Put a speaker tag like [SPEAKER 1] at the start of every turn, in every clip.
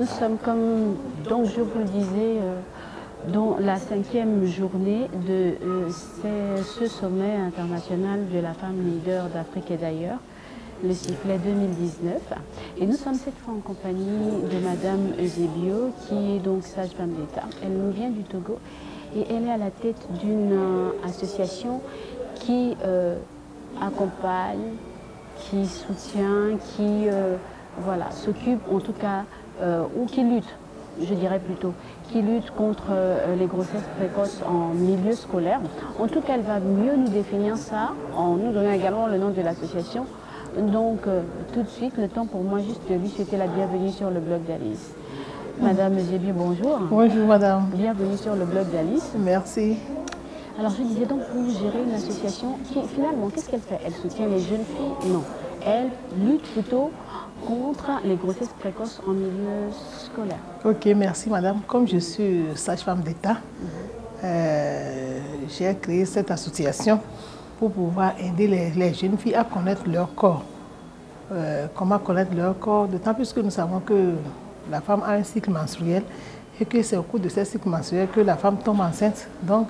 [SPEAKER 1] Nous sommes comme, donc je vous le disais, dans la 5e journée de ce sommet international de la femme leader d'Afrique et d'ailleurs, le sifflet 2019. Et nous sommes cette fois en compagnie de Madame Eusebio, qui est donc sage-femme d'État. Elle nous vient du Togo et elle est à la tête d'une association qui accompagne, qui soutient, qui voilà, s'occupe en tout cas, ou qui lutte, je dirais plutôt, qui lutte contre les grossesses précoces en milieu scolaire. En tout cas, elle va mieux nous définir ça en nous donnant également le nom de l'association. Donc, tout de suite, le temps pour moi juste de lui souhaiter la bienvenue sur le blog d'Alice. Madame Eusebio, bonjour.
[SPEAKER 2] Bonjour, madame.
[SPEAKER 1] Bienvenue sur le blog d'Alice.
[SPEAKER 2] Merci.
[SPEAKER 1] Alors, je disais donc, vous gérez une association qui, finalement, qu'est-ce qu'elle fait? Elle soutient les jeunes filles? Non. Elle lutte plutôt contre les grossesses précoces en milieu scolaire.
[SPEAKER 2] Ok, merci, madame. Comme je suis sage-femme d'État, j'ai créé cette association pour pouvoir aider les jeunes filles à connaître leur corps. Comment connaître leur corps? D'autant plus que nous savons que la femme a un cycle menstruel et que c'est au cours de ce cycle menstruel que la femme tombe enceinte. Donc,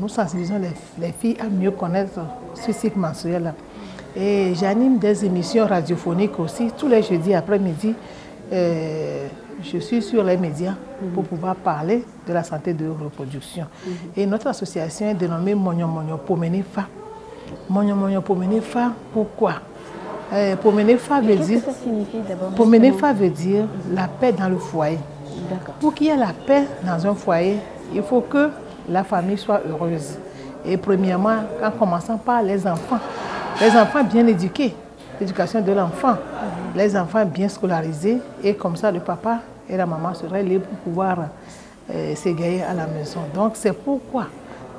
[SPEAKER 2] nous sensibilisons les filles à mieux connaître ce cycle menstruel-là. Et j'anime des émissions radiophoniques aussi. Tous les jeudis après-midi, je suis sur les médias pour pouvoir parler de la santé de reproduction. Et notre association est dénommée Monyo Monyo Pomenefa. Monyo Monyo Pomenefa, pourquoi? Pomenefa veut dire...
[SPEAKER 1] Qu'est-ce que ça signifie d'abord?
[SPEAKER 2] Pomenefa veut dire la paix dans le foyer. Pour qu'il y ait la paix dans un foyer, il faut que la famille soit heureuse. Et premièrement, en commençant par les enfants bien éduqués, l'éducation de l'enfant, les enfants bien scolarisés, et comme ça le papa et la maman seraient libres pour pouvoir s'égayer à la maison. Donc c'est pourquoi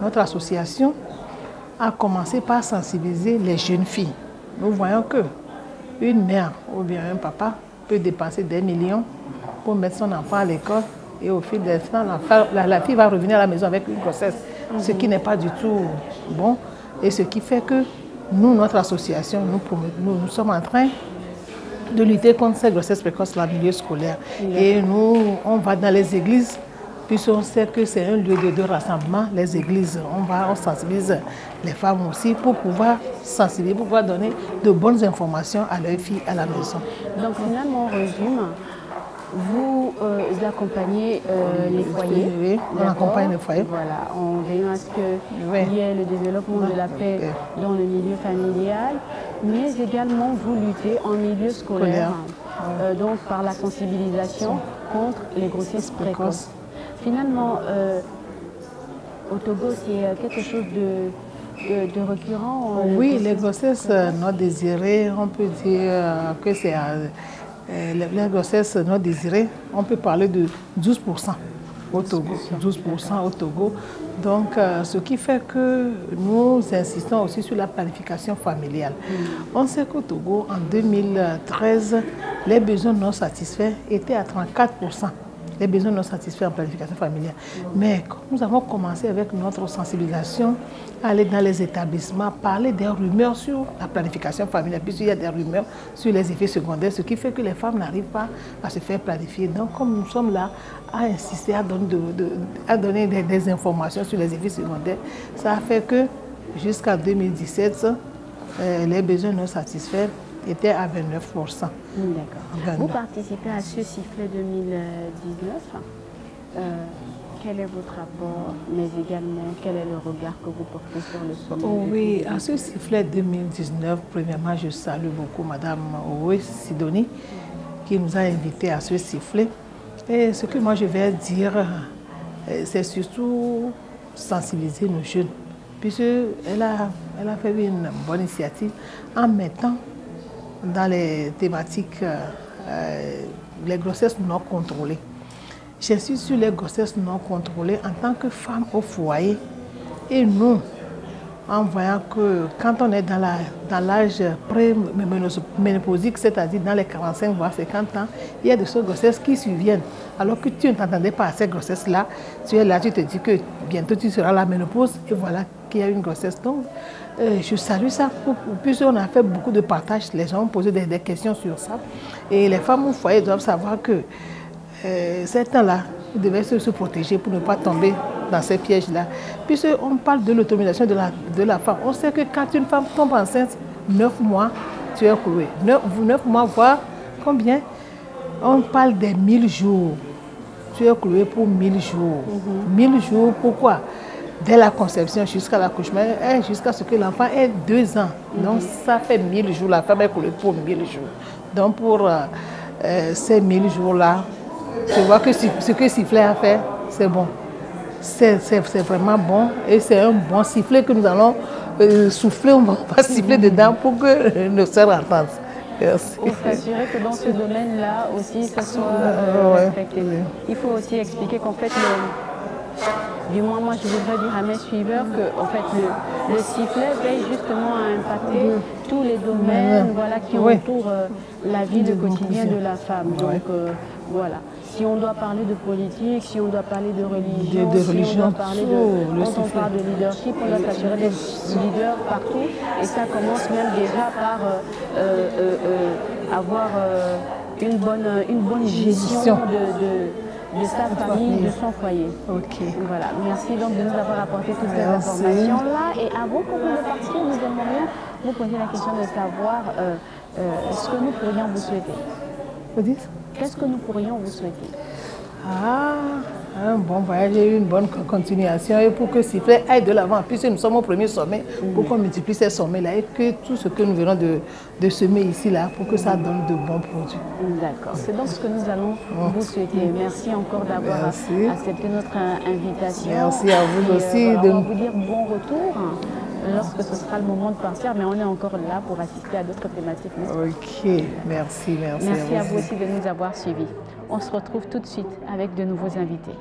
[SPEAKER 2] notre association a commencé par sensibiliser les jeunes filles. Nous voyons que une mère ou bien un papa peut dépenser des millions pour mettre son enfant à l'école et au fil des temps, la fille va revenir à la maison avec une grossesse, ce qui n'est pas du tout bon et ce qui fait que nous, notre association, nous sommes en train de lutter contre ces grossesses précoces dans le milieu scolaire. Et nous, on va dans les églises, puisqu'on sait que c'est un lieu de rassemblement, les églises. On sensibilise les femmes aussi pour pouvoir sensibiliser, pour pouvoir donner de bonnes informations à leurs filles à la maison.
[SPEAKER 1] Donc finalement, on résume, vous accompagnez les foyers.
[SPEAKER 2] Oui, on accompagne les foyers.
[SPEAKER 1] Voilà, en veillant à ce qu'il y ait le développement de la paix dans le milieu familial, mais également vous luttez en milieu scolaire, donc par la sensibilisation contre les grossesses précoces. Finalement, au Togo, c'est quelque chose de récurrent.
[SPEAKER 2] Oui, les grossesses non désirées, on peut dire que c'est... les grossesses non désirées, on peut parler de 12% au Togo. 12% au Togo. Donc, ce qui fait que nous insistons aussi sur la planification familiale. On sait qu'au Togo, en 2013, les besoins non satisfaits étaient à 34%. Les besoins non satisfaits en planification familiale. Mais comme nous avons commencé avec notre sensibilisation, aller dans les établissements, parler des rumeurs sur la planification familiale, puisqu'il y a des rumeurs sur les effets secondaires, ce qui fait que les femmes n'arrivent pas à se faire planifier. Donc, comme nous sommes là à insister, à donner des informations sur les effets secondaires, ça a fait que jusqu'en 2017, les besoins non satisfaits était à 29%.
[SPEAKER 1] D'accord. Vous participez à ce sifflet 2019. Quel est votre rapport, mais également quel est le regard que vous portez sur le sommet?
[SPEAKER 2] Oui, à ce sifflet 2019, premièrement, je salue beaucoup Madame Owe Sidonie qui nous a invités à ce sifflet. Et ce que moi je vais dire, c'est surtout sensibiliser nos jeunes, puisqu'elle a fait une bonne initiative en mettant dans les thématiques les grossesses non contrôlées. Je suis sur les grossesses non contrôlées en tant que femme au foyer. Et nous, en voyant que quand on est dans l'âge pré-ménopausique, c'est-à-dire dans les 45 voire 50 ans, il y a des grossesses qui surviennent. Alors que tu ne t'attendais pas à ces grossesses-là, tu es là, tu te dis que bientôt tu seras à la ménopause et voilà qu'il y a une grossesse. Donc, je salue ça, puisqu'on a fait beaucoup de partages, les gens ont posé des questions sur ça. Et les femmes au foyer doivent savoir que ces temps-là, ils devaient se protéger pour ne pas tomber dans ces pièges-là. Puisqu'on parle de l'autonomisation de la femme, on sait que quand une femme tombe enceinte, 9 mois, tu es cloué. 9 mois, voire combien? On parle des 1000 jours. Tu es cloué pour 1000 jours. 1000 jours, pourquoi? Dès la conception jusqu'à l'accouchement, jusqu'à ce que l'enfant ait 2 ans. Donc ça fait 1000 jours, la femme est clouée pour 1000 jours. Donc pour ces 1000 jours-là, je vois que ce que Sifflet a fait, c'est bon. C'est vraiment bon et c'est un bon sifflet que nous allons souffler, on va siffler dedans pour que nos sœurs entendent. Merci.
[SPEAKER 1] Pour s'assurer que dans ce domaine-là aussi, ça soit respecté. Il faut aussi expliquer qu'en fait, du moins moi je voudrais dire à mes suiveurs que en fait, le sifflet veille justement à impacter tous les domaines qui entourent la vie de quotidien de la femme. Donc voilà. Si on doit parler de politique, si on doit parler de religion, si on doit parler quand on parle de leadership, on doit s'assurer d'être leader partout. Et ça commence même déjà par avoir une bonne gestion de sa famille, de son foyer. Voilà. Merci donc de nous avoir apporté toutes ces informations-là. Et avant qu'on ne partir, nous aimerions vous poser la question de savoir ce que nous pourrions vous souhaiter. Qu'est-ce que nous pourrions vous souhaiter?
[SPEAKER 2] Un bon voyage et une bonne continuation et pour que Sifflet aille de l'avant, puisque nous sommes au premier sommet, pour qu'on multiplie ces sommets-là et que tout ce que nous venons de semer ici, là, pour que ça donne de bons produits.
[SPEAKER 1] D'accord, c'est donc ce que nous allons vous souhaiter. Merci encore d'avoir accepté notre invitation.
[SPEAKER 2] Merci à vous aussi.
[SPEAKER 1] On va vous dire bon retour lorsque ce sera le moment de partir, mais on est encore là pour assister à d'autres thématiques.
[SPEAKER 2] Ok, merci.
[SPEAKER 1] Merci à vous aussi de nous avoir suivis. On se retrouve tout de suite avec de nouveaux invités.